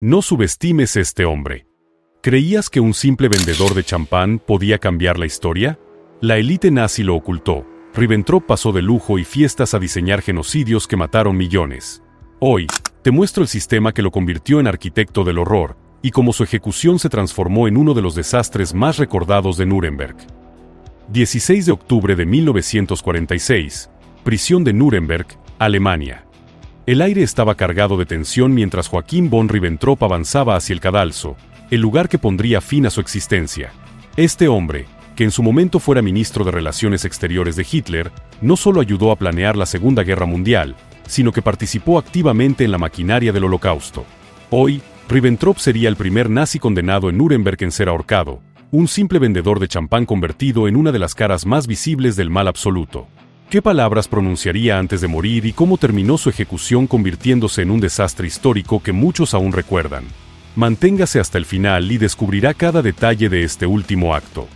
No subestimes este hombre. ¿Creías que un simple vendedor de champán podía cambiar la historia? La élite nazi lo ocultó. Ribbentrop pasó de lujo y fiestas a diseñar genocidios que mataron millones. Hoy, te muestro el sistema que lo convirtió en arquitecto del horror, y cómo su ejecución se transformó en uno de los desastres más recordados de Nuremberg. 16 de octubre de 1946, prisión de Nuremberg, Alemania. El aire estaba cargado de tensión mientras Joachim von Ribbentrop avanzaba hacia el cadalso, el lugar que pondría fin a su existencia. Este hombre, que en su momento fuera ministro de Relaciones Exteriores de Hitler, no solo ayudó a planear la Segunda Guerra Mundial, sino que participó activamente en la maquinaria del Holocausto. Hoy, Ribbentrop sería el primer nazi condenado en Nuremberg en ser ahorcado, un simple vendedor de champán convertido en una de las caras más visibles del mal absoluto. ¿Qué palabras pronunciaría antes de morir y cómo terminó su ejecución convirtiéndose en un desastre histórico que muchos aún recuerdan? Manténgase hasta el final y descubrirá cada detalle de este último acto.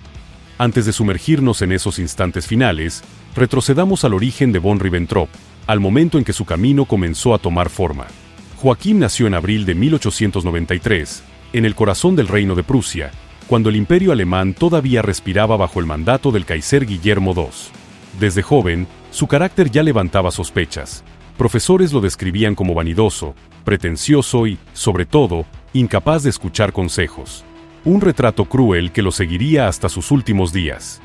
Antes de sumergirnos en esos instantes finales, retrocedamos al origen de von Ribbentrop, al momento en que su camino comenzó a tomar forma. Joachim nació en abril de 1893, en el corazón del Reino de Prusia, cuando el Imperio alemán todavía respiraba bajo el mandato del Kaiser Guillermo II. Desde joven, su carácter ya levantaba sospechas. Profesores lo describían como vanidoso, pretencioso y, sobre todo, incapaz de escuchar consejos. Un retrato cruel que lo seguiría hasta sus últimos días.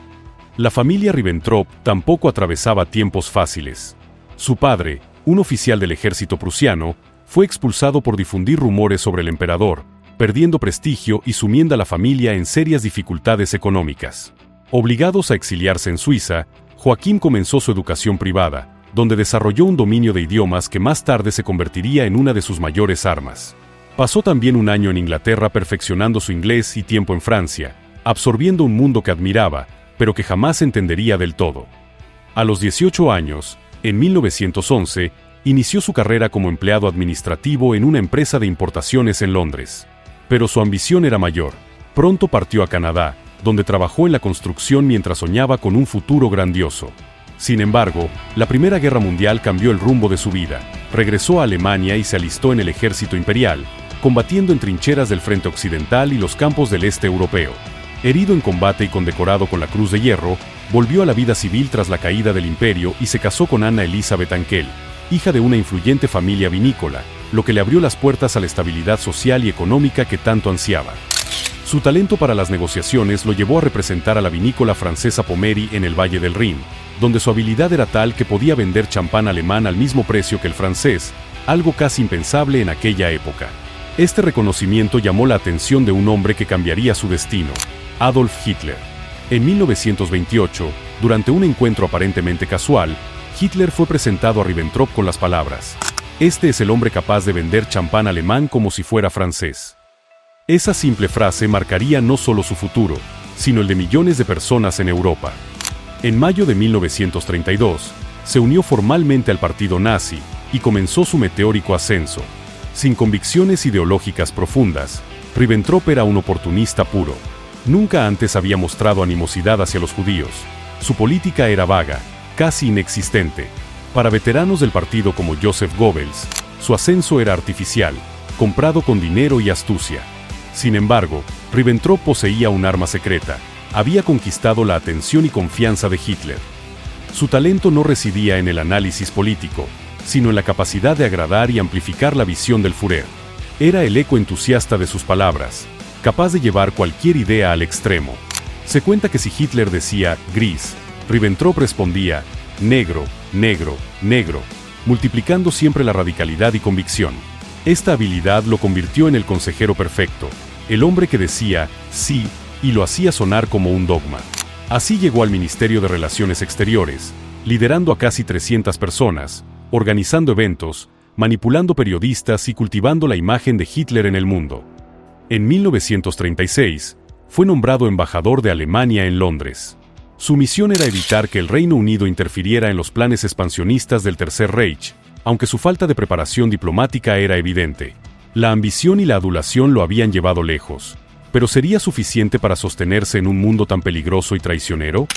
La familia Ribbentrop tampoco atravesaba tiempos fáciles. Su padre, un oficial del ejército prusiano, fue expulsado por difundir rumores sobre el emperador, perdiendo prestigio y sumiendo a la familia en serias dificultades económicas. Obligados a exiliarse en Suiza, Joachim comenzó su educación privada, donde desarrolló un dominio de idiomas que más tarde se convertiría en una de sus mayores armas. Pasó también un año en Inglaterra perfeccionando su inglés y tiempo en Francia, absorbiendo un mundo que admiraba, pero que jamás entendería del todo. A los 18 años, en 1911, inició su carrera como empleado administrativo en una empresa de importaciones en Londres. Pero su ambición era mayor. Pronto partió a Canadá, donde trabajó en la construcción mientras soñaba con un futuro grandioso. Sin embargo, la Primera Guerra Mundial cambió el rumbo de su vida. Regresó a Alemania y se alistó en el ejército imperial, combatiendo en trincheras del frente occidental y los campos del este europeo. Herido en combate y condecorado con la Cruz de Hierro, volvió a la vida civil tras la caída del imperio y se casó con Anna Elisabeth Ankel, hija de una influyente familia vinícola, lo que le abrió las puertas a la estabilidad social y económica que tanto ansiaba. Su talento para las negociaciones lo llevó a representar a la vinícola francesa Pommery en el Valle del Rin, donde su habilidad era tal que podía vender champán alemán al mismo precio que el francés, algo casi impensable en aquella época. Este reconocimiento llamó la atención de un hombre que cambiaría su destino, Adolf Hitler. En 1928, durante un encuentro aparentemente casual, Hitler fue presentado a Ribbentrop con las palabras: "Este es el hombre capaz de vender champán alemán como si fuera francés". Esa simple frase marcaría no solo su futuro, sino el de millones de personas en Europa. En mayo de 1932, se unió formalmente al partido nazi y comenzó su meteórico ascenso. Sin convicciones ideológicas profundas, Ribbentrop era un oportunista puro. Nunca antes había mostrado animosidad hacia los judíos. Su política era vaga, casi inexistente. Para veteranos del partido como Joseph Goebbels, su ascenso era artificial, comprado con dinero y astucia. Sin embargo, Ribbentrop poseía un arma secreta. Había conquistado la atención y confianza de Hitler. Su talento no residía en el análisis político, sino en la capacidad de agradar y amplificar la visión del Führer. Era el eco entusiasta de sus palabras, capaz de llevar cualquier idea al extremo. Se cuenta que si Hitler decía gris, Ribbentrop respondía negro, negro, negro, multiplicando siempre la radicalidad y convicción. Esta habilidad lo convirtió en el consejero perfecto, el hombre que decía sí y lo hacía sonar como un dogma. Así llegó al Ministerio de Relaciones Exteriores, liderando a casi 300 personas, organizando eventos, manipulando periodistas y cultivando la imagen de Hitler en el mundo. En 1936, fue nombrado embajador de Alemania en Londres. Su misión era evitar que el Reino Unido interfiriera en los planes expansionistas del Tercer Reich, aunque su falta de preparación diplomática era evidente. La ambición y la adulación lo habían llevado lejos, pero ¿sería suficiente para sostenerse en un mundo tan peligroso y traicionero?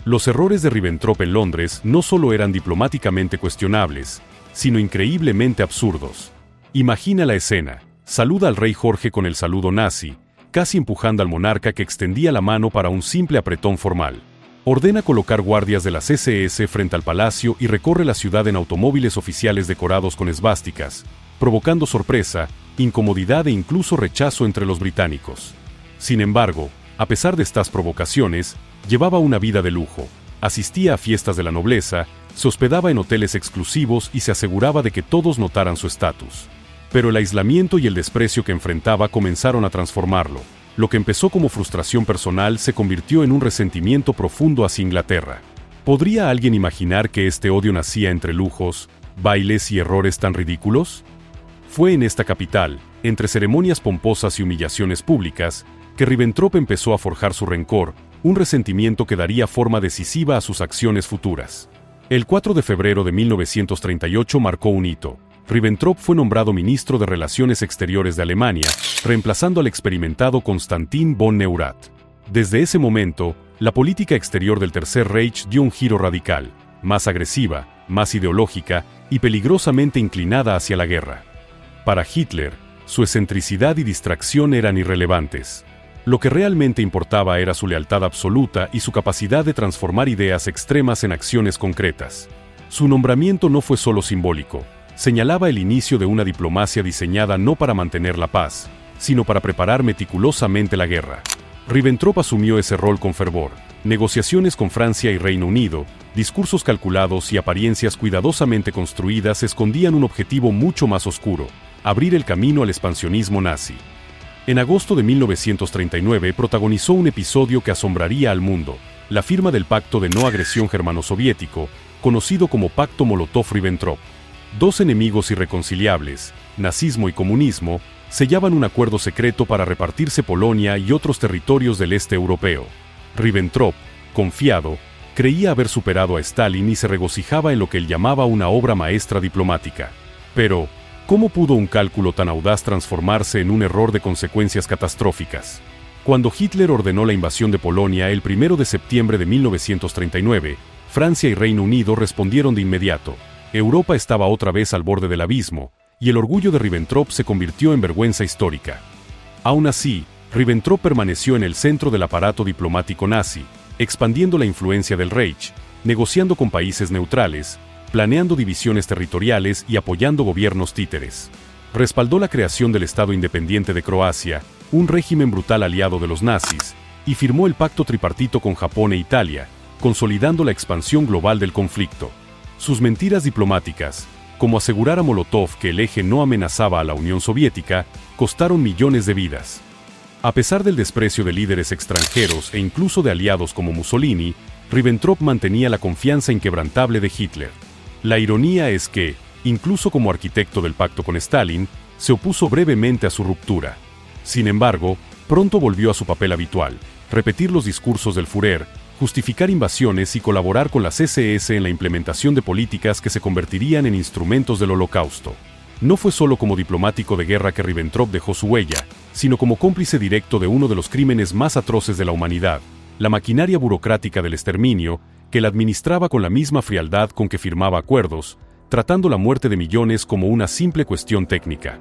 Los errores de Ribbentrop en Londres no solo eran diplomáticamente cuestionables, sino increíblemente absurdos. Imagina la escena. Saluda al rey Jorge con el saludo nazi, casi empujando al monarca que extendía la mano para un simple apretón formal. Ordena colocar guardias de las SS frente al palacio y recorre la ciudad en automóviles oficiales decorados con esvásticas, provocando sorpresa, incomodidad e incluso rechazo entre los británicos. Sin embargo, a pesar de estas provocaciones, llevaba una vida de lujo, asistía a fiestas de la nobleza, se hospedaba en hoteles exclusivos y se aseguraba de que todos notaran su estatus. Pero el aislamiento y el desprecio que enfrentaba comenzaron a transformarlo. Lo que empezó como frustración personal se convirtió en un resentimiento profundo hacia Inglaterra. ¿Podría alguien imaginar que este odio nacía entre lujos, bailes y errores tan ridículos? Fue en esta capital, entre ceremonias pomposas y humillaciones públicas, que Ribbentrop empezó a forjar su rencor, un resentimiento que daría forma decisiva a sus acciones futuras. El 4 de febrero de 1938 marcó un hito. Ribbentrop fue nombrado ministro de Relaciones Exteriores de Alemania, reemplazando al experimentado Konstantin von Neurath. Desde ese momento, la política exterior del Tercer Reich dio un giro radical, más agresiva, más ideológica y peligrosamente inclinada hacia la guerra. Para Hitler, su excentricidad y distracción eran irrelevantes. Lo que realmente importaba era su lealtad absoluta y su capacidad de transformar ideas extremas en acciones concretas. Su nombramiento no fue solo simbólico. Señalaba el inicio de una diplomacia diseñada no para mantener la paz, sino para preparar meticulosamente la guerra. Ribbentrop asumió ese rol con fervor. Negociaciones con Francia y Reino Unido, discursos calculados y apariencias cuidadosamente construidas escondían un objetivo mucho más oscuro: abrir el camino al expansionismo nazi. En agosto de 1939 protagonizó un episodio que asombraría al mundo: la firma del Pacto de No Agresión Germano-Soviético, conocido como Pacto Molotov-Ribbentrop. Dos enemigos irreconciliables, nazismo y comunismo, sellaban un acuerdo secreto para repartirse Polonia y otros territorios del este europeo. Ribbentrop, confiado, creía haber superado a Stalin y se regocijaba en lo que él llamaba una obra maestra diplomática. Pero, ¿cómo pudo un cálculo tan audaz transformarse en un error de consecuencias catastróficas? Cuando Hitler ordenó la invasión de Polonia el 1 de septiembre de 1939, Francia y Reino Unido respondieron de inmediato. Europa estaba otra vez al borde del abismo, y el orgullo de Ribbentrop se convirtió en vergüenza histórica. Aún así, Ribbentrop permaneció en el centro del aparato diplomático nazi, expandiendo la influencia del Reich, negociando con países neutrales, planeando divisiones territoriales y apoyando gobiernos títeres. Respaldó la creación del Estado Independiente de Croacia, un régimen brutal aliado de los nazis, y firmó el pacto tripartito con Japón e Italia, consolidando la expansión global del conflicto. Sus mentiras diplomáticas, como asegurar a Molotov que el eje no amenazaba a la Unión Soviética, costaron millones de vidas. A pesar del desprecio de líderes extranjeros e incluso de aliados como Mussolini, Ribbentrop mantenía la confianza inquebrantable de Hitler. La ironía es que, incluso como arquitecto del pacto con Stalin, se opuso brevemente a su ruptura. Sin embargo, pronto volvió a su papel habitual: repetir los discursos del Führer, justificar invasiones y colaborar con las SS en la implementación de políticas que se convertirían en instrumentos del Holocausto. No fue solo como diplomático de guerra que Ribbentrop dejó su huella, sino como cómplice directo de uno de los crímenes más atroces de la humanidad, la maquinaria burocrática del exterminio, que él administraba con la misma frialdad con que firmaba acuerdos, tratando la muerte de millones como una simple cuestión técnica.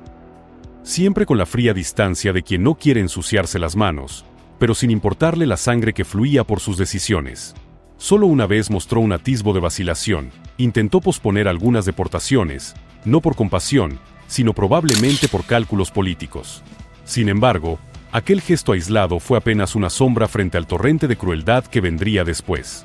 Siempre con la fría distancia de quien no quiere ensuciarse las manos, pero sin importarle la sangre que fluía por sus decisiones. Solo una vez mostró un atisbo de vacilación: intentó posponer algunas deportaciones, no por compasión, sino probablemente por cálculos políticos. Sin embargo, aquel gesto aislado fue apenas una sombra frente al torrente de crueldad que vendría después.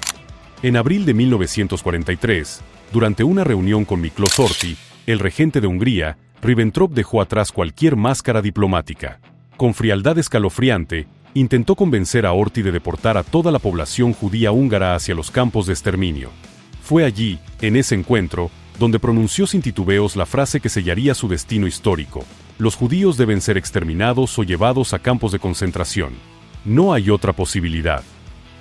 En abril de 1943, durante una reunión con Miklós Horthy, el regente de Hungría, Ribbentrop dejó atrás cualquier máscara diplomática. Con frialdad escalofriante, intentó convencer a Horthy de deportar a toda la población judía húngara hacia los campos de exterminio. Fue allí, en ese encuentro, donde pronunció sin titubeos la frase que sellaría su destino histórico: los judíos deben ser exterminados o llevados a campos de concentración. No hay otra posibilidad.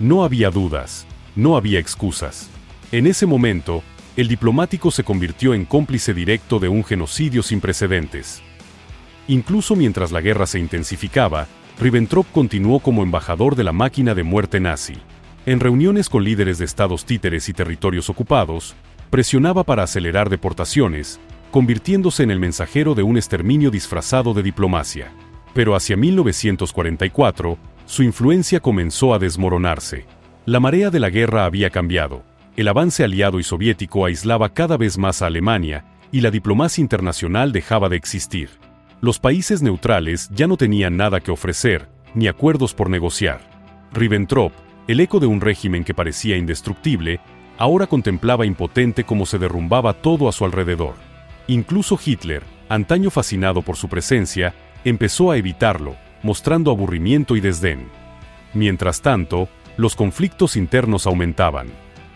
No había dudas, no había excusas. En ese momento, el diplomático se convirtió en cómplice directo de un genocidio sin precedentes. Incluso mientras la guerra se intensificaba, Ribbentrop continuó como embajador de la máquina de muerte nazi. En reuniones con líderes de estados títeres y territorios ocupados, presionaba para acelerar deportaciones, convirtiéndose en el mensajero de un exterminio disfrazado de diplomacia. Pero hacia 1944, su influencia comenzó a desmoronarse. La marea de la guerra había cambiado. El avance aliado y soviético aislaba cada vez más a Alemania, y la diplomacia internacional dejaba de existir. Los países neutrales ya no tenían nada que ofrecer, ni acuerdos por negociar. Ribbentrop, el eco de un régimen que parecía indestructible, ahora contemplaba impotente cómo se derrumbaba todo a su alrededor. Incluso Hitler, antaño fascinado por su presencia, empezó a evitarlo, mostrando aburrimiento y desdén. Mientras tanto, los conflictos internos aumentaban.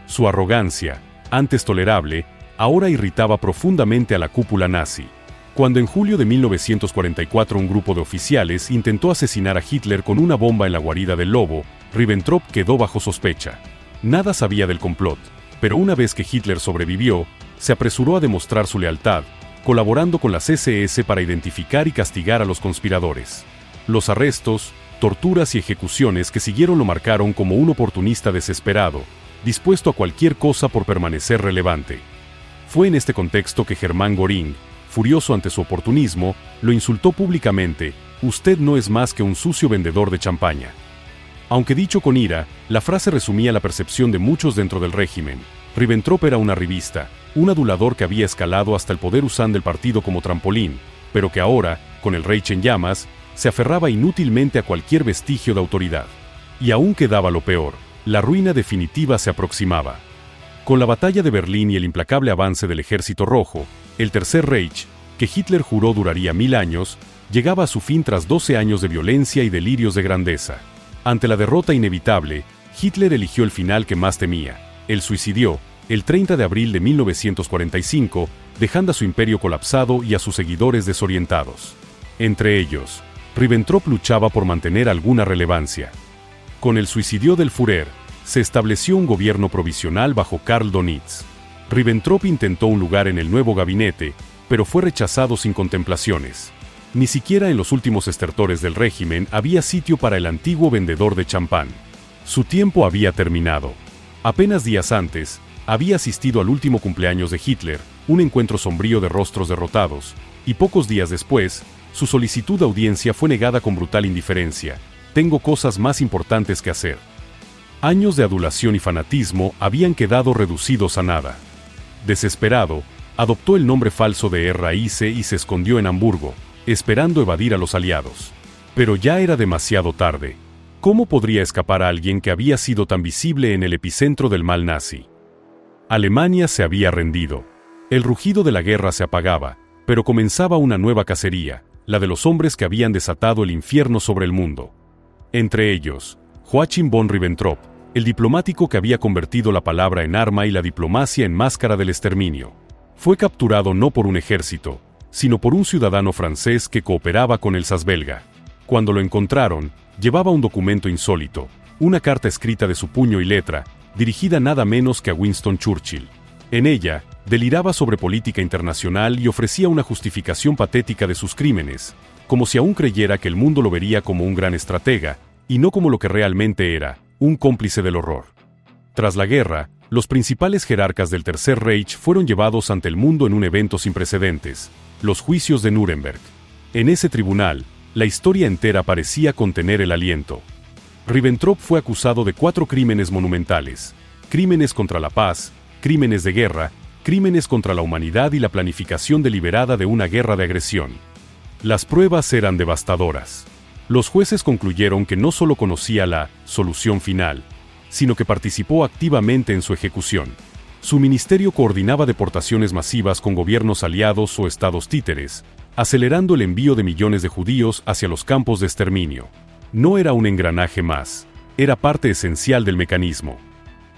Su arrogancia, antes tolerable, ahora irritaba profundamente a la cúpula nazi. Cuando en julio de 1944 un grupo de oficiales intentó asesinar a Hitler con una bomba en la guarida del Lobo, Ribbentrop quedó bajo sospecha. Nada sabía del complot, pero una vez que Hitler sobrevivió, se apresuró a demostrar su lealtad, colaborando con las SS para identificar y castigar a los conspiradores. Los arrestos, torturas y ejecuciones que siguieron lo marcaron como un oportunista desesperado, dispuesto a cualquier cosa por permanecer relevante. Fue en este contexto que Hermann Göring, furioso ante su oportunismo, lo insultó públicamente: «Usted no es más que un sucio vendedor de champaña». Aunque dicho con ira, la frase resumía la percepción de muchos dentro del régimen. Ribbentrop era una revista, un adulador que había escalado hasta el poder usando el partido como trampolín, pero que ahora, con el Reich en llamas, se aferraba inútilmente a cualquier vestigio de autoridad. Y aún quedaba lo peor: la ruina definitiva se aproximaba. Con la batalla de Berlín y el implacable avance del Ejército Rojo, el Tercer Reich, que Hitler juró duraría 1000 años, llegaba a su fin tras 12 años de violencia y delirios de grandeza. Ante la derrota inevitable, Hitler eligió el final que más temía: el suicidio, el 30 de abril de 1945, dejando a su imperio colapsado y a sus seguidores desorientados. Entre ellos, Ribbentrop luchaba por mantener alguna relevancia. Con el suicidio del Führer, se estableció un gobierno provisional bajo Karl Donitz. Ribbentrop intentó un lugar en el nuevo gabinete, pero fue rechazado sin contemplaciones. Ni siquiera en los últimos estertores del régimen había sitio para el antiguo vendedor de champán. Su tiempo había terminado. Apenas días antes, había asistido al último cumpleaños de Hitler, un encuentro sombrío de rostros derrotados, y pocos días después, su solicitud de audiencia fue negada con brutal indiferencia: «Tengo cosas más importantes que hacer». Años de adulación y fanatismo habían quedado reducidos a nada. Desesperado, adoptó el nombre falso de Reise y se escondió en Hamburgo, esperando evadir a los aliados. Pero ya era demasiado tarde. ¿Cómo podría escapar a alguien que había sido tan visible en el epicentro del mal nazi? Alemania se había rendido. El rugido de la guerra se apagaba, pero comenzaba una nueva cacería, la de los hombres que habían desatado el infierno sobre el mundo. Entre ellos, Joachim von Ribbentrop, el diplomático que había convertido la palabra en arma y la diplomacia en máscara del exterminio. Fue capturado no por un ejército, sino por un ciudadano francés que cooperaba con el SAS belga. Cuando lo encontraron, llevaba un documento insólito, una carta escrita de su puño y letra, dirigida nada menos que a Winston Churchill. En ella, deliraba sobre política internacional y ofrecía una justificación patética de sus crímenes, como si aún creyera que el mundo lo vería como un gran estratega, y no como lo que realmente era, un cómplice del horror. Tras la guerra, los principales jerarcas del Tercer Reich fueron llevados ante el mundo en un evento sin precedentes: los juicios de Nuremberg. En ese tribunal, la historia entera parecía contener el aliento. Ribbentrop fue acusado de 4 crímenes monumentales: crímenes contra la paz, crímenes de guerra, crímenes contra la humanidad y la planificación deliberada de una guerra de agresión. Las pruebas eran devastadoras. Los jueces concluyeron que no solo conocía la solución final, sino que participó activamente en su ejecución. Su ministerio coordinaba deportaciones masivas con gobiernos aliados o estados títeres, acelerando el envío de millones de judíos hacia los campos de exterminio. No era un engranaje más, era parte esencial del mecanismo.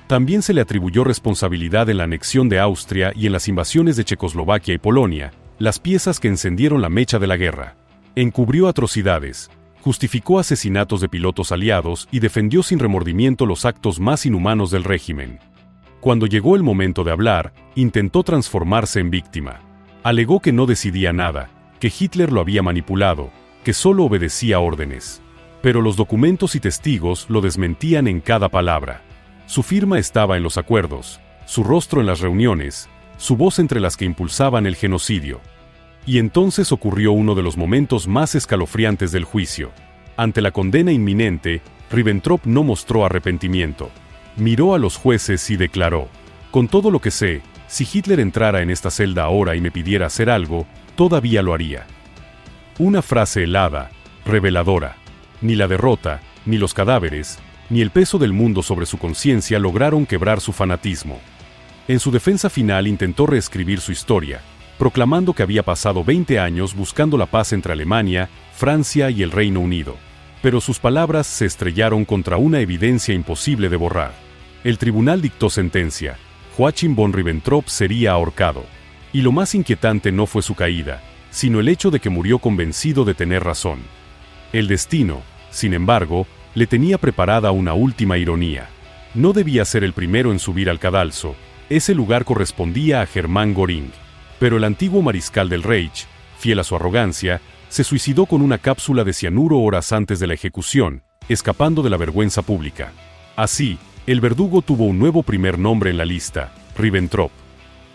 También se le atribuyó responsabilidad en la anexión de Austria y en las invasiones de Checoslovaquia y Polonia, las piezas que encendieron la mecha de la guerra. Encubrió atrocidades, justificó asesinatos de pilotos aliados y defendió sin remordimiento los actos más inhumanos del régimen. Cuando llegó el momento de hablar, intentó transformarse en víctima. Alegó que no decidía nada, que Hitler lo había manipulado, que solo obedecía órdenes. Pero los documentos y testigos lo desmentían en cada palabra. Su firma estaba en los acuerdos, su rostro en las reuniones, su voz entre las que impulsaban el genocidio. Y entonces ocurrió uno de los momentos más escalofriantes del juicio. Ante la condena inminente, Ribbentrop no mostró arrepentimiento. Miró a los jueces y declaró: «Con todo lo que sé, si Hitler entrara en esta celda ahora y me pidiera hacer algo, todavía lo haría». Una frase helada, reveladora. Ni la derrota, ni los cadáveres, ni el peso del mundo sobre su conciencia lograron quebrar su fanatismo. En su defensa final intentó reescribir su historia, proclamando que había pasado 20 años buscando la paz entre Alemania, Francia y el Reino Unido. Pero sus palabras se estrellaron contra una evidencia imposible de borrar. El tribunal dictó sentencia: Joachim von Ribbentrop sería ahorcado. Y lo más inquietante no fue su caída, sino el hecho de que murió convencido de tener razón. El destino, sin embargo, le tenía preparada una última ironía. No debía ser el primero en subir al cadalso. Ese lugar correspondía a Hermann Göring. Pero el antiguo mariscal del Reich, fiel a su arrogancia, se suicidó con una cápsula de cianuro horas antes de la ejecución, escapando de la vergüenza pública. Así, el verdugo tuvo un nuevo primer nombre en la lista: Ribbentrop.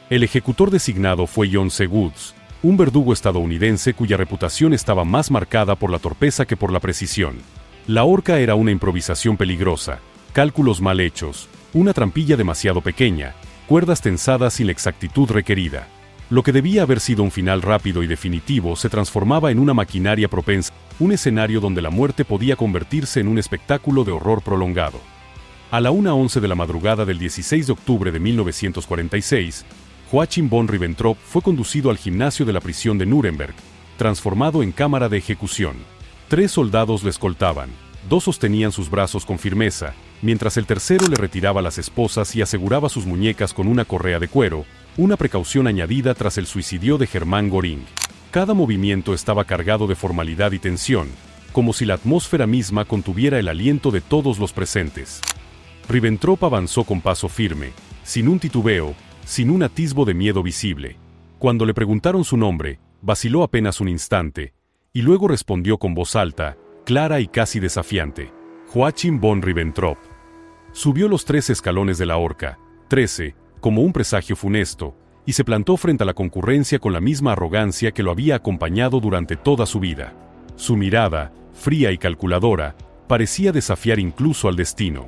El ejecutor designado fue John C. Woods, un verdugo estadounidense cuya reputación estaba más marcada por la torpeza que por la precisión. La horca era una improvisación peligrosa, cálculos mal hechos, una trampilla demasiado pequeña, cuerdas tensadas sin la exactitud requerida. Lo que debía haber sido un final rápido y definitivo se transformaba en una maquinaria propensa, un escenario donde la muerte podía convertirse en un espectáculo de horror prolongado. A la 1:11 de la madrugada del 16 de octubre de 1946, Joachim von Ribbentrop fue conducido al gimnasio de la prisión de Nuremberg, transformado en cámara de ejecución. 3 soldados le escoltaban, 2 sostenían sus brazos con firmeza, mientras el tercero le retiraba las esposas y aseguraba sus muñecas con una correa de cuero, una precaución añadida tras el suicidio de Hermann Göring. Cada movimiento estaba cargado de formalidad y tensión, como si la atmósfera misma contuviera el aliento de todos los presentes. Ribbentrop avanzó con paso firme, sin un titubeo, sin un atisbo de miedo visible. Cuando le preguntaron su nombre, vaciló apenas un instante, y luego respondió con voz alta, clara y casi desafiante: Joachim von Ribbentrop. Subió los 13 escalones de la horca, 13, como un presagio funesto, y se plantó frente a la concurrencia con la misma arrogancia que lo había acompañado durante toda su vida. Su mirada, fría y calculadora, parecía desafiar incluso al destino.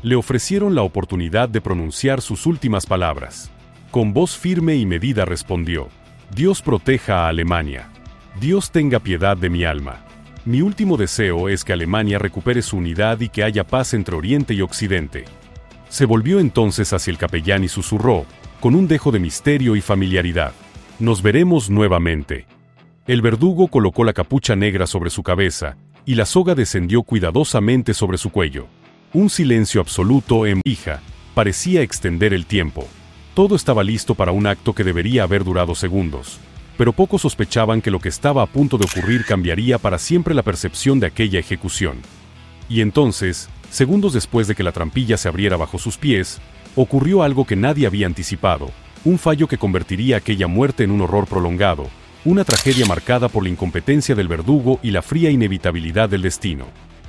Le ofrecieron la oportunidad de pronunciar sus últimas palabras. Con voz firme y medida respondió: Dios proteja a Alemania. Dios tenga piedad de mi alma. Mi último deseo es que Alemania recupere su unidad y que haya paz entre Oriente y Occidente. Se volvió entonces hacia el capellán y susurró, con un dejo de misterio y familiaridad: Nos veremos nuevamente. El verdugo colocó la capucha negra sobre su cabeza, y la soga descendió cuidadosamente sobre su cuello. Un silencio absoluto en hija parecía extender el tiempo. Todo estaba listo para un acto que debería haber durado segundos, pero pocos sospechaban que lo que estaba a punto de ocurrir cambiaría para siempre la percepción de aquella ejecución. Y entonces, segundos después de que la trampilla se abriera bajo sus pies, ocurrió algo que nadie había anticipado, un fallo que convertiría aquella muerte en un horror prolongado, una tragedia marcada por la incompetencia del verdugo y la fría inevitabilidad del destino.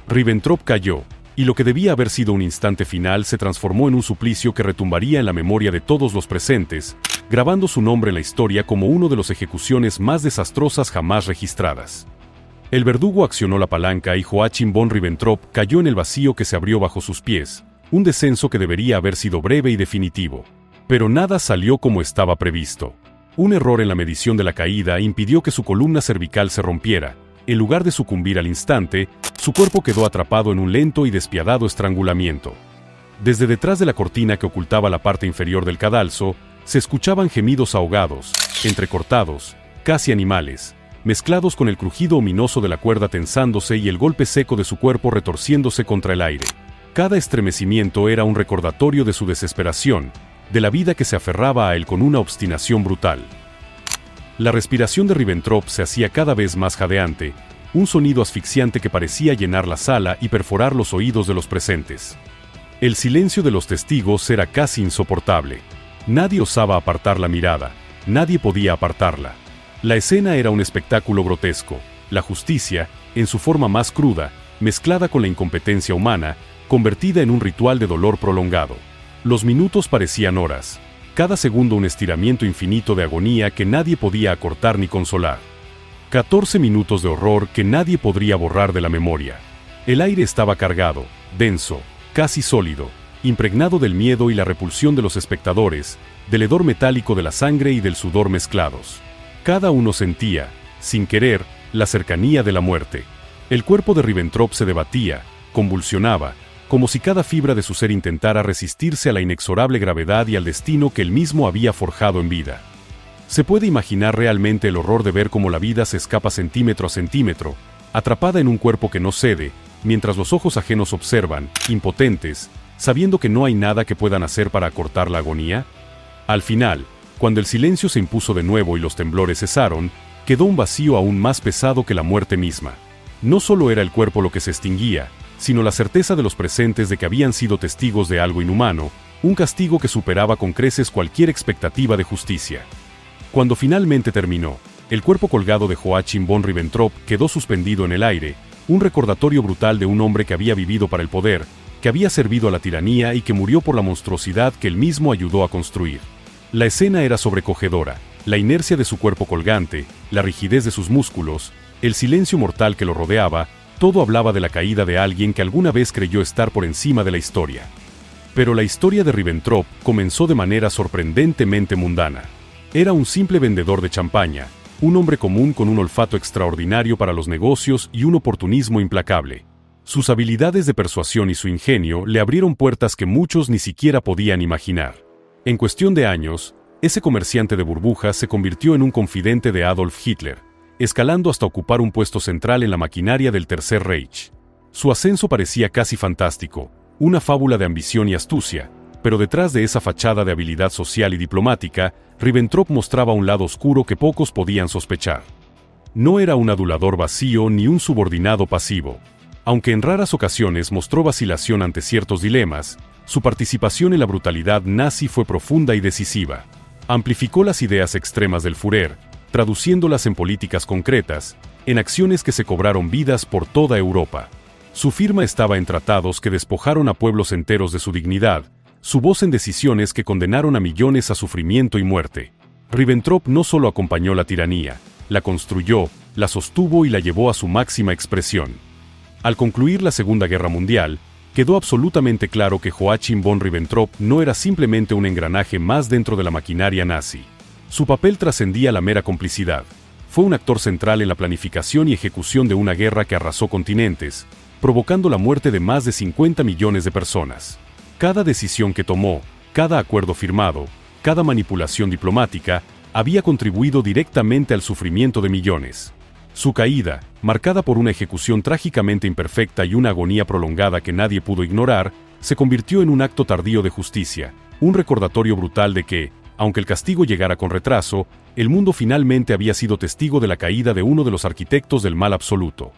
Ribbentrop cayó, y lo que debía haber sido un instante final se transformó en un suplicio que retumbaría en la memoria de todos los presentes, grabando su nombre en la historia como uno de las ejecuciones más desastrosas jamás registradas. El verdugo accionó la palanca y Joachim von Ribbentrop cayó en el vacío que se abrió bajo sus pies, un descenso que debería haber sido breve y definitivo. Pero nada salió como estaba previsto. Un error en la medición de la caída impidió que su columna cervical se rompiera. En lugar de sucumbir al instante, su cuerpo quedó atrapado en un lento y despiadado estrangulamiento. Desde detrás de la cortina que ocultaba la parte inferior del cadalso, se escuchaban gemidos ahogados, entrecortados, casi animales, mezclados con el crujido ominoso de la cuerda tensándose y el golpe seco de su cuerpo retorciéndose contra el aire. Cada estremecimiento era un recordatorio de su desesperación, de la vida que se aferraba a él con una obstinación brutal. La respiración de Ribbentrop se hacía cada vez más jadeante, un sonido asfixiante que parecía llenar la sala y perforar los oídos de los presentes. El silencio de los testigos era casi insoportable. Nadie osaba apartar la mirada, nadie podía apartarla. La escena era un espectáculo grotesco, la justicia, en su forma más cruda, mezclada con la incompetencia humana, convertida en un ritual de dolor prolongado. Los minutos parecían horas. cada segundo un estiramiento infinito de agonía que nadie podía acortar ni consolar. 14 minutos de horror que nadie podría borrar de la memoria. El aire estaba cargado, denso, casi sólido, impregnado del miedo y la repulsión de los espectadores, del hedor metálico de la sangre y del sudor mezclados. Cada uno sentía, sin querer, la cercanía de la muerte. El cuerpo de Ribbentrop se debatía, convulsionaba, como si cada fibra de su ser intentara resistirse a la inexorable gravedad y al destino que él mismo había forjado en vida. Se puede imaginar realmente el horror de ver cómo la vida se escapa centímetro a centímetro, atrapada en un cuerpo que no cede, mientras los ojos ajenos observan, impotentes, sabiendo que no hay nada que puedan hacer para acortar la agonía. Al final, cuando el silencio se impuso de nuevo y los temblores cesaron, quedó un vacío aún más pesado que la muerte misma. No solo era el cuerpo lo que se extinguía, sino la certeza de los presentes de que habían sido testigos de algo inhumano, un castigo que superaba con creces cualquier expectativa de justicia. Cuando finalmente terminó, el cuerpo colgado de Joachim von Ribbentrop quedó suspendido en el aire, un recordatorio brutal de un hombre que había vivido para el poder, que había servido a la tiranía y que murió por la monstruosidad que él mismo ayudó a construir. La escena era sobrecogedora, la inercia de su cuerpo colgante, la rigidez de sus músculos, el silencio mortal que lo rodeaba, todo hablaba de la caída de alguien que alguna vez creyó estar por encima de la historia. Pero la historia de Ribbentrop comenzó de manera sorprendentemente mundana. Era un simple vendedor de champaña, un hombre común con un olfato extraordinario para los negocios y un oportunismo implacable. Sus habilidades de persuasión y su ingenio le abrieron puertas que muchos ni siquiera podían imaginar. En cuestión de años, ese comerciante de burbujas se convirtió en un confidente de Adolf Hitler, escalando hasta ocupar un puesto central en la maquinaria del Tercer Reich. Su ascenso parecía casi fantástico, una fábula de ambición y astucia, pero detrás de esa fachada de habilidad social y diplomática, Ribbentrop mostraba un lado oscuro que pocos podían sospechar. No era un adulador vacío ni un subordinado pasivo. Aunque en raras ocasiones mostró vacilación ante ciertos dilemas, su participación en la brutalidad nazi fue profunda y decisiva. Amplificó las ideas extremas del Führer, traduciéndolas en políticas concretas, en acciones que se cobraron vidas por toda Europa. Su firma estaba en tratados que despojaron a pueblos enteros de su dignidad, su voz en decisiones que condenaron a millones a sufrimiento y muerte. Ribbentrop no solo acompañó la tiranía, la construyó, la sostuvo y la llevó a su máxima expresión. Al concluir la Segunda Guerra Mundial, quedó absolutamente claro que Joachim von Ribbentrop no era simplemente un engranaje más dentro de la maquinaria nazi. Su papel trascendía la mera complicidad. Fue un actor central en la planificación y ejecución de una guerra que arrasó continentes, provocando la muerte de más de 50 millones de personas. Cada decisión que tomó, cada acuerdo firmado, cada manipulación diplomática, había contribuido directamente al sufrimiento de millones. Su caída, marcada por una ejecución trágicamente imperfecta y una agonía prolongada que nadie pudo ignorar, se convirtió en un acto tardío de justicia, un recordatorio brutal de que, aunque el castigo llegara con retraso, el mundo finalmente había sido testigo de la caída de uno de los arquitectos del mal absoluto.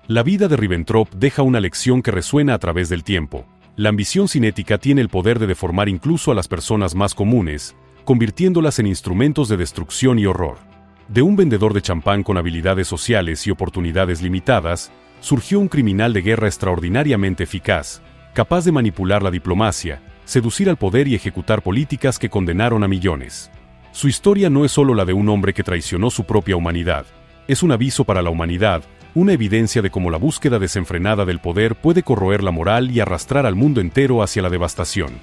La vida de Ribbentrop deja una lección que resuena a través del tiempo. La ambición cinética tiene el poder de deformar incluso a las personas más comunes, convirtiéndolas en instrumentos de destrucción y horror. De un vendedor de champán con habilidades sociales y oportunidades limitadas, surgió un criminal de guerra extraordinariamente eficaz, capaz de manipular la diplomacia, seducir al poder y ejecutar políticas que condenaron a millones. Su historia no es solo la de un hombre que traicionó su propia humanidad, es un aviso para la humanidad, una evidencia de cómo la búsqueda desenfrenada del poder puede corroer la moral y arrastrar al mundo entero hacia la devastación.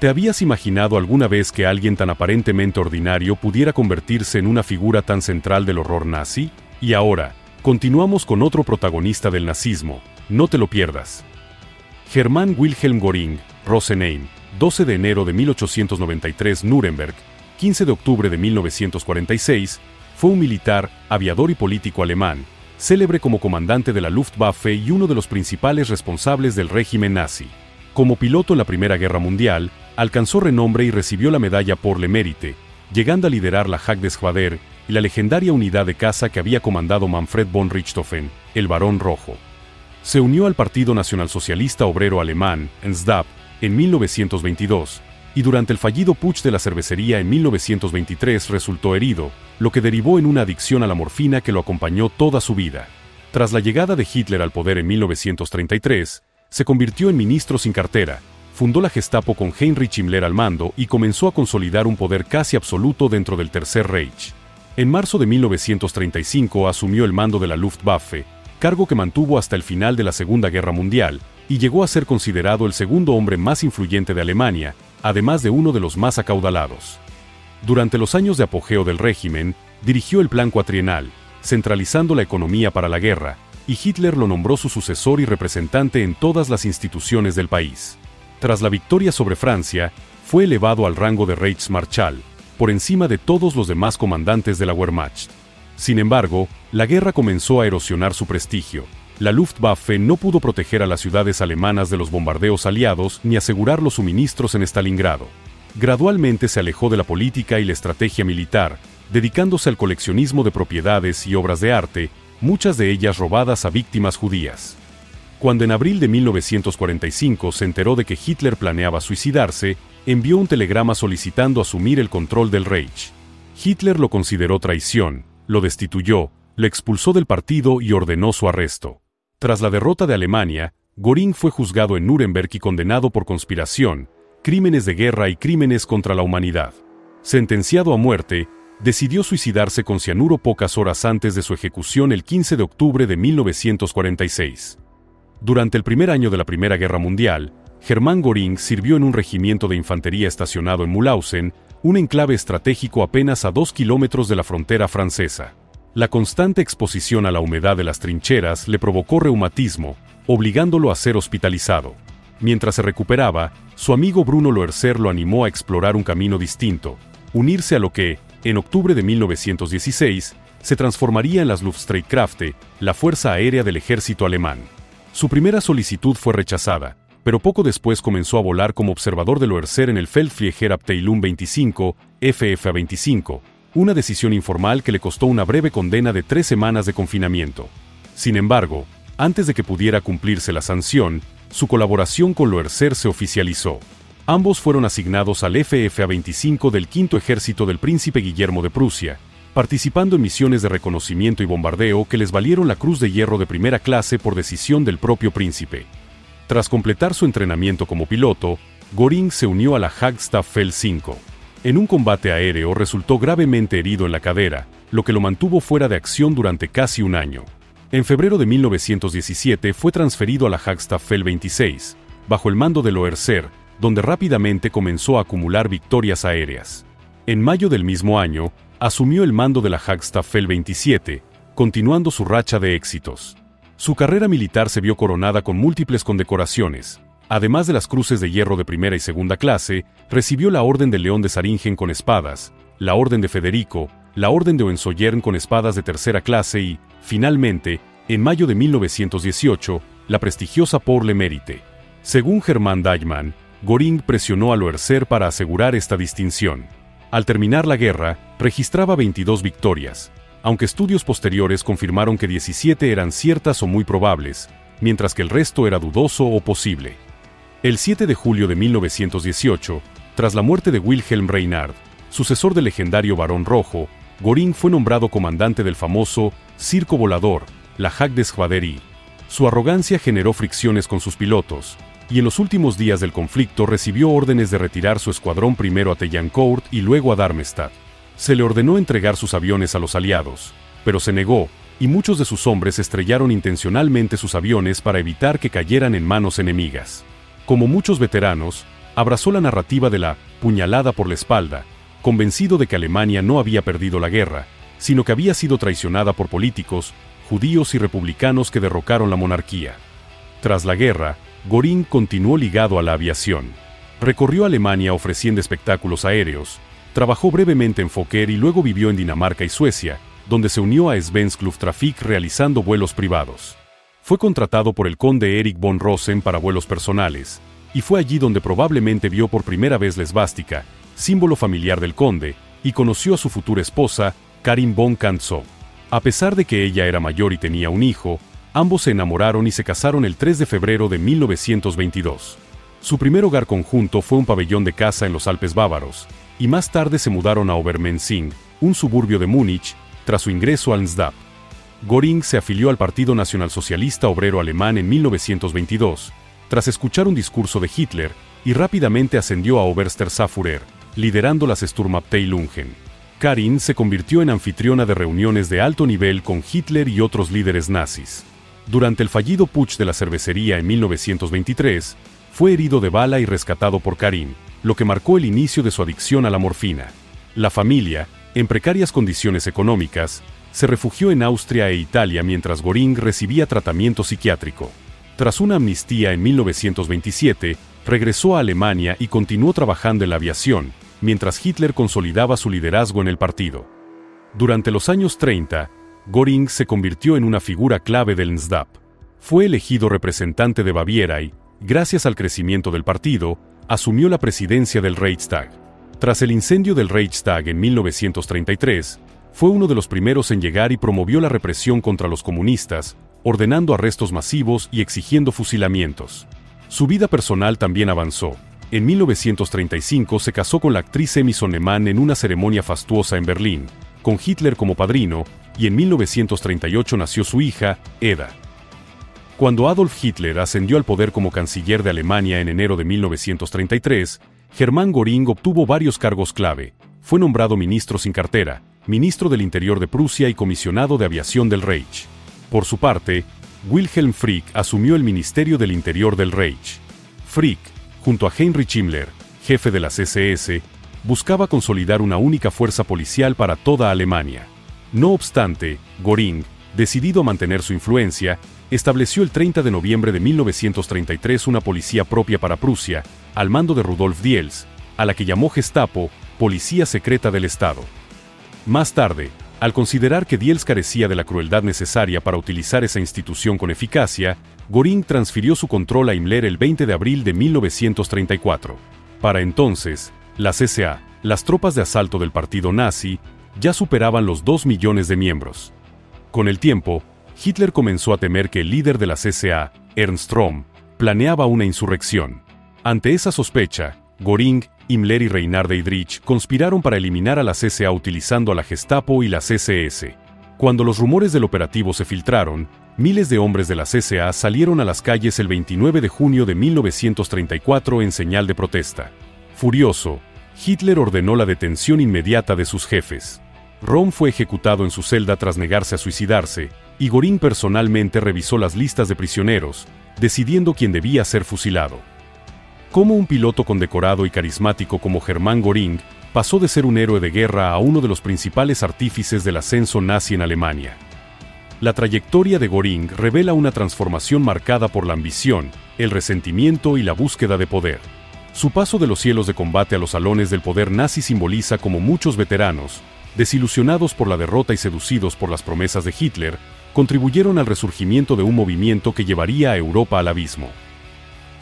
¿Te habías imaginado alguna vez que alguien tan aparentemente ordinario pudiera convertirse en una figura tan central del horror nazi? Y ahora, continuamos con otro protagonista del nazismo, no te lo pierdas. Hermann Wilhelm Göring, Rosenheim, 12 de enero de 1893 Nuremberg, 15 de octubre de 1946, fue un militar, aviador y político alemán, célebre como comandante de la Luftwaffe y uno de los principales responsables del régimen nazi. Como piloto en la Primera Guerra Mundial, alcanzó renombre y recibió la medalla por le Mérite, llegando a liderar la Jagdgeschwader y la legendaria unidad de caza que había comandado Manfred von Richthofen, el Barón Rojo. Se unió al Partido Nacionalsocialista Obrero Alemán, NSDAP, en 1922, y durante el fallido putsch de la cervecería en 1923 resultó herido, lo que derivó en una adicción a la morfina que lo acompañó toda su vida. Tras la llegada de Hitler al poder en 1933, se convirtió en ministro sin cartera, fundó la Gestapo con Heinrich Himmler al mando y comenzó a consolidar un poder casi absoluto dentro del Tercer Reich. En marzo de 1935 asumió el mando de la Luftwaffe, cargo que mantuvo hasta el final de la Segunda Guerra Mundial, y llegó a ser considerado el segundo hombre más influyente de Alemania, además de uno de los más acaudalados. Durante los años de apogeo del régimen, dirigió el Plan Cuatrienal, centralizando la economía para la guerra, y Hitler lo nombró su sucesor y representante en todas las instituciones del país. Tras la victoria sobre Francia, fue elevado al rango de Reichsmarschall, por encima de todos los demás comandantes de la Wehrmacht. Sin embargo, la guerra comenzó a erosionar su prestigio. La Luftwaffe no pudo proteger a las ciudades alemanas de los bombardeos aliados ni asegurar los suministros en Stalingrado. Gradualmente se alejó de la política y la estrategia militar, dedicándose al coleccionismo de propiedades y obras de arte, muchas de ellas robadas a víctimas judías. Cuando en abril de 1945 se enteró de que Hitler planeaba suicidarse, envió un telegrama solicitando asumir el control del Reich. Hitler lo consideró traición, lo destituyó, lo expulsó del partido y ordenó su arresto. Tras la derrota de Alemania, Göring fue juzgado en Nuremberg y condenado por conspiración, crímenes de guerra y crímenes contra la humanidad. Sentenciado a muerte, decidió suicidarse con cianuro pocas horas antes de su ejecución el 15 de octubre de 1946. Durante el primer año de la Primera Guerra Mundial, Hermann Göring sirvió en un regimiento de infantería estacionado en Mulhausen, un enclave estratégico apenas a 2 kilómetros de la frontera francesa. La constante exposición a la humedad de las trincheras le provocó reumatismo, obligándolo a ser hospitalizado. Mientras se recuperaba, su amigo Bruno Loerzer lo animó a explorar un camino distinto, unirse a lo que, en octubre de 1916, se transformaría en las Luftstreitkräfte, la fuerza aérea del ejército alemán. Su primera solicitud fue rechazada, pero poco después comenzó a volar como observador de Loerzer en el Feldfliegerabteilung 25, FFA-25, una decisión informal que le costó una breve condena de 3 semanas de confinamiento. Sin embargo, antes de que pudiera cumplirse la sanción, su colaboración con Loerzer se oficializó. Ambos fueron asignados al FFA-25 del Quinto Ejército del Príncipe Guillermo de Prusia, participando en misiones de reconocimiento y bombardeo que les valieron la Cruz de Hierro de primera clase por decisión del propio príncipe. Tras completar su entrenamiento como piloto, Göring se unió a la Hagstaffel 5. En un combate aéreo resultó gravemente herido en la cadera, lo que lo mantuvo fuera de acción durante casi un año. En febrero de 1917 fue transferido a la Hagstaffel 26, bajo el mando de Loerzer, donde rápidamente comenzó a acumular victorias aéreas. En mayo del mismo año, asumió el mando de la Hagstaffel 27, continuando su racha de éxitos. Su carrera militar se vio coronada con múltiples condecoraciones. Además de las cruces de hierro de primera y segunda clase, recibió la Orden del León de Saringen con espadas, la Orden de Federico, la Orden de Hohenzollern con espadas de tercera clase y, finalmente, en mayo de 1918, la prestigiosa Pour le Mérite. Según Hermann Deichmann, Göring presionó a Loerzer para asegurar esta distinción. Al terminar la guerra, registraba 22 victorias, aunque estudios posteriores confirmaron que 17 eran ciertas o muy probables, mientras que el resto era dudoso o posible. El 7 de julio de 1918, tras la muerte de Wilhelm Reinhard, sucesor del legendario Barón Rojo, Göring fue nombrado comandante del famoso Circo Volador, la Jagdgeschwaderie. Su arrogancia generó fricciones con sus pilotos, y en los últimos días del conflicto recibió órdenes de retirar su escuadrón primero a Tellancourt y luego a Darmstadt. Se le ordenó entregar sus aviones a los aliados, pero se negó, y muchos de sus hombres estrellaron intencionalmente sus aviones para evitar que cayeran en manos enemigas. Como muchos veteranos, abrazó la narrativa de la puñalada por la espalda, convencido de que Alemania no había perdido la guerra, sino que había sido traicionada por políticos, judíos y republicanos que derrocaron la monarquía. Tras la guerra, Göring continuó ligado a la aviación. Recorrió Alemania ofreciendo espectáculos aéreos, trabajó brevemente en Fokker y luego vivió en Dinamarca y Suecia, donde se unió a Svensk Lufttrafik realizando vuelos privados. Fue contratado por el conde Erich von Rosen para vuelos personales, y fue allí donde probablemente vio por primera vez la esvástica, símbolo familiar del conde, y conoció a su futura esposa, Karin von Kantzow. A pesar de que ella era mayor y tenía un hijo, ambos se enamoraron y se casaron el 3 de febrero de 1922. Su primer hogar conjunto fue un pabellón de caza en los Alpes bávaros, y más tarde se mudaron a Obermenzing, un suburbio de Múnich, tras su ingreso al NSDAP. Göring se afilió al Partido Nacionalsocialista Obrero Alemán en 1922, tras escuchar un discurso de Hitler, y rápidamente ascendió a Obersturmführer, liderando las Sturmabteilungen. Karin se convirtió en anfitriona de reuniones de alto nivel con Hitler y otros líderes nazis. Durante el fallido putsch de la cervecería en 1923, fue herido de bala y rescatado por Karin, lo que marcó el inicio de su adicción a la morfina. La familia, en precarias condiciones económicas, se refugió en Austria e Italia mientras Göring recibía tratamiento psiquiátrico. Tras una amnistía en 1927, regresó a Alemania y continuó trabajando en la aviación, mientras Hitler consolidaba su liderazgo en el partido. Durante los años 30, Göring se convirtió en una figura clave del NSDAP. Fue elegido representante de Baviera y, gracias al crecimiento del partido, asumió la presidencia del Reichstag. Tras el incendio del Reichstag en 1933, fue uno de los primeros en llegar y promovió la represión contra los comunistas, ordenando arrestos masivos y exigiendo fusilamientos. Su vida personal también avanzó. En 1935 se casó con la actriz Emmy Sonnemann en una ceremonia fastuosa en Berlín, con Hitler como padrino, y en 1938 nació su hija, Eda. Cuando Adolf Hitler ascendió al poder como canciller de Alemania en enero de 1933, Hermann Göring obtuvo varios cargos clave. Fue nombrado ministro sin cartera, ministro del Interior de Prusia y comisionado de aviación del Reich. Por su parte, Wilhelm Frick asumió el Ministerio del Interior del Reich. Frick, junto a Heinrich Himmler, jefe de las SS, buscaba consolidar una única fuerza policial para toda Alemania. No obstante, Göring, decidido a mantener su influencia, estableció el 30 de noviembre de 1933 una policía propia para Prusia, al mando de Rudolf Diels, a la que llamó Gestapo, Policía Secreta del Estado. Más tarde, al considerar que Diels carecía de la crueldad necesaria para utilizar esa institución con eficacia, Göring transfirió su control a Himmler el 20 de abril de 1934. Para entonces, las SA, las tropas de asalto del partido nazi, ya superaban los 2 millones de miembros. Con el tiempo, Hitler comenzó a temer que el líder de las SA, Ernst Röhm, planeaba una insurrección. Ante esa sospecha, Göring, Himmler y Reinhard Heydrich conspiraron para eliminar a las SA utilizando a la Gestapo y las SS. Cuando los rumores del operativo se filtraron, miles de hombres de las SA salieron a las calles el 29 de junio de 1934 en señal de protesta. Furioso, Hitler ordenó la detención inmediata de sus jefes. Röhm fue ejecutado en su celda tras negarse a suicidarse, y Göring personalmente revisó las listas de prisioneros, decidiendo quién debía ser fusilado. Cómo un piloto condecorado y carismático como Hermann Göring pasó de ser un héroe de guerra a uno de los principales artífices del ascenso nazi en Alemania. La trayectoria de Göring revela una transformación marcada por la ambición, el resentimiento y la búsqueda de poder. Su paso de los cielos de combate a los salones del poder nazi simboliza cómo muchos veteranos, desilusionados por la derrota y seducidos por las promesas de Hitler, contribuyeron al resurgimiento de un movimiento que llevaría a Europa al abismo.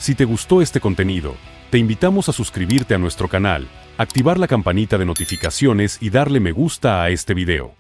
Si te gustó este contenido, te invitamos a suscribirte a nuestro canal, activar la campanita de notificaciones y darle me gusta a este video.